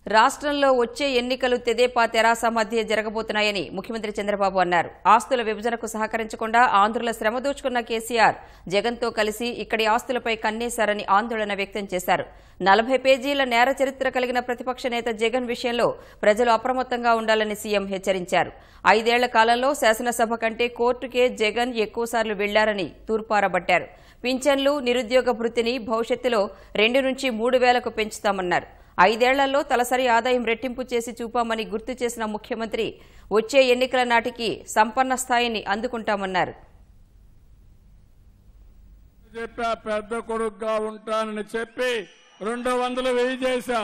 రాష్ట్రంలో వచ్చే ఎన్నికలు తెదేపా తెరాస మధ్య జరగబోతున్నాయని ముఖ్యమంత్రి చంద్రబాబు అన్నారు. ఆస్తుల విభజనకు సహకరించకుండా ఆంధ్రుల శ్రమ దోచుకున్న కేసీఆర్ జగన్తో కలిసి ఇక్కడి ఆస్తులపై కన్నేశారని ఆందోళన వ్యక్తం చేశారు. 40 పేజీల నేర చరిత్ర కలిగిన ప్రతిపక్ష నేత జగన్ విషయంలో ప్రజలు అప్రమత్తంగా ఉండాలని సీఎం హెచ్చరించారు. 5 ఏళ్ల కాలంలో శాసనసభ కంటే కోర్టుకే జగన్ ఎక్కువసార్లు వెళ్లారని తూర్పారబట్టారు. పింఛన్లు, నిరుద్యోగ భృతిని భవిష్యత్తులో 2 నుంచి 3 వేలకు పెంచుతామన్నారు. 5 ఏళ్లలో తలసరి ఆదాయం రెట్టింపు చేసి చూపామని గుర్తు చేసిన ముఖ్యమంత్రి వచ్చే ఎన్నికల నాటికి సంపన్న స్థాయిని అందుకుంటామన్నారు. పెద్ద కొడుకుగా ఉంటానని చెప్పి 200 వెయ్యి చేశా.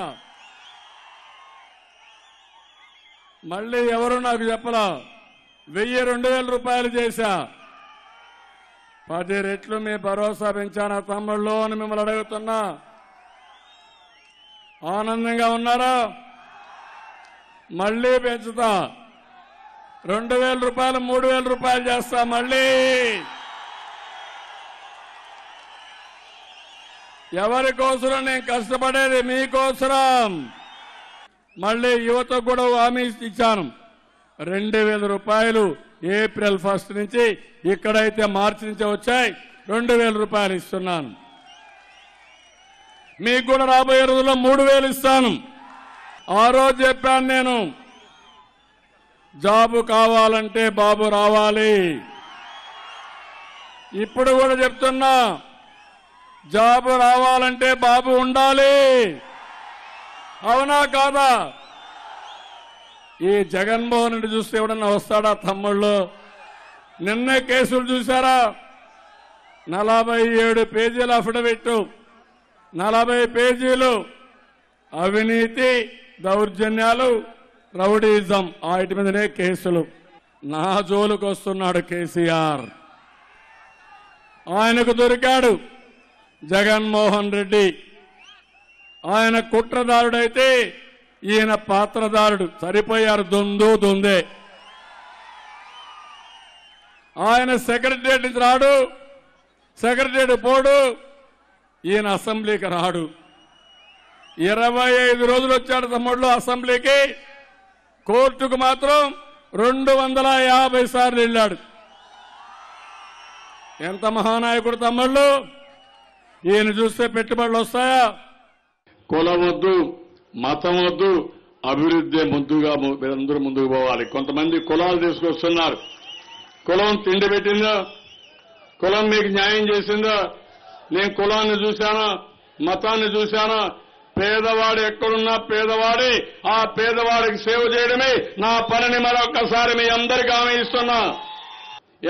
మళ్ళీ ఎవరు నాకు చెప్పలా. 2,000 రూపాయలు చేశా. 10 రెట్లు మీ భరోసా పెంచానా తమ్ముళ్ళు అని మిమ్మల్ని అడుగుతున్నా. ఆనందంగా ఉన్నారా? మళ్ళీ పెంచుతా. 2,000 రూపాయలు 3,000 రూపాయలు చేస్తా. మళ్ళీ ఎవరి కోసం నేను కష్టపడేది? మీకోసం. మళ్ళీ యువతకు కూడా హామీ ఇచ్చాను. 2,000 రూపాయలు ఏప్రిల్ 1 నుంచి, ఇక్కడైతే మార్చి నుంచి వచ్చాయి, 2,000 రూపాయలు ఇస్తున్నాను. మీకు కూడా రాబోయే రోజుల్లో 3,000 ఇస్తాను. ఆ రోజు చెప్పాను నేను, జాబు కావాలంటే బాబు రావాలి. ఇప్పుడు కూడా చెప్తున్నా, జాబు రావాలంటే బాబు ఉండాలి. అవునా కాదా? ఈ జగన్మోహన్ రెడ్డి చూస్తే ఎవడన్నా వస్తాడా తమ్ముళ్ళు? నిన్నే కేసులు చూశారా? 47 పేజీల అఫిడవిట్, 40 పేజీలు అవినీతి, దౌర్జన్యాలు, రౌడీజం, వాటి మీదనే కేసులు. నా జోలుకు వస్తున్నాడు కేసీఆర్. ఆయనకు దొరికాడు జగన్మోహన్ రెడ్డి. ఆయన కుట్రదారుడైతే ఈయన పాత్రదారుడు. సరిపోయారు. దొందే. ఆయన సెక్రటరియట్ నుంచి రాడు, సెక్రటరియట్ పోడు, ఈయన అసెంబ్లీకి రాడు. 25 రోజులు వచ్చాడు తమ్ముళ్ళు అసెంబ్లీకి. కోర్టుకు మాత్రం 250 సార్లు వెళ్ళాడు. ఎంత మహానాయకుడు తమ్ముళ్ళు! ఈయన చూస్తే పెట్టుబడులు వస్తాయా? కులం వద్దు, మతం వద్దు, అభివృద్ధి ముందుగా మీరందరూ ముందుకు పోవాలి. కొంతమంది కులాలు తీసుకొస్తున్నారు. కులం తిండి పెట్టిందా? కులం మీకు న్యాయం చేసిందా? నేను కులాన్ని చూశానా, మతాన్ని చూశానా? పేదవాడు ఎక్కడున్నా పేదవాడి, ఆ పేదవాడికి సేవ చేయడమే నా పనిని మరొక్కసారి మీ అందరికీ హామీ ఇస్తున్నా.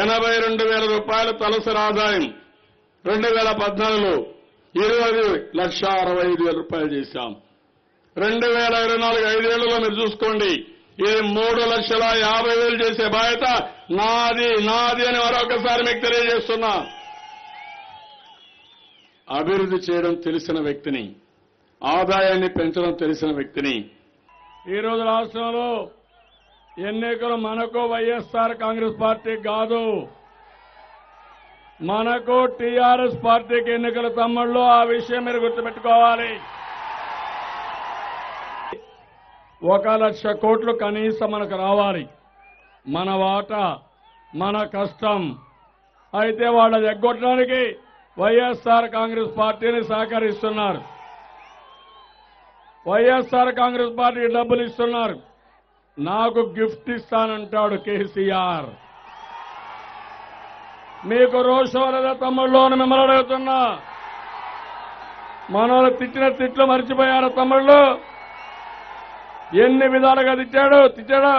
82,000 రూపాయలు తలసరి ఆదాయం 2014లో 20,65,000 రూపాయలు చేశాం. 2024 5 ఏళ్లలో మీరు చూసుకోండి, ఇది 3,50,000 చేసే బాధ్యత నాది అని మరొకసారి మీకు తెలియజేస్తున్నా. అభివృద్ధి చేయడం తెలిసిన వ్యక్తిని, ఆదాయాన్ని పెంచడం తెలిసిన వ్యక్తిని. ఈరోజు రాష్ట్రంలో ఎన్నికలు మనకు వైఎస్ఆర్ కాంగ్రెస్ పార్టీ కాదు, మనకు టీఆర్ఎస్ పార్టీకి ఎన్నికల తమ్ముళ్ళు. ఆ విషయం మీరు గుర్తుపెట్టుకోవాలి. 1,00,000 కోట్లు కనీసం మనకు రావాలి. మన వాటా, మన కష్టం. అయితే వాళ్ళ ఎగ్గొట్టడానికి వైఎస్ఆర్ కాంగ్రెస్ పార్టీని సహకరిస్తున్నారు. వైఎస్ఆర్ కాంగ్రెస్ పార్టీ డబ్బులు ఇస్తున్నారు. నాకు గిఫ్ట్ ఇస్తానంటాడు కేసీఆర్. మీకు రోషం లేదా తమ్ముళ్ళు అని మిమ్మల్ని అడుగుతున్నా. మనోళ్ళు తిట్టిన తిట్లు మర్చిపోయారు తమ్ముళ్ళు? ఎన్ని విధాలుగా తిట్టాడా,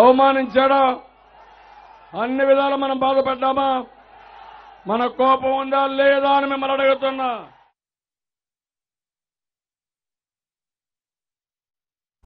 అవమానించాడా? అన్ని విధాలు మనం బాధపడ్డామా? మన కోపం ఉందా లేదా అని మిమ్మల్ని అడుగుతున్నా.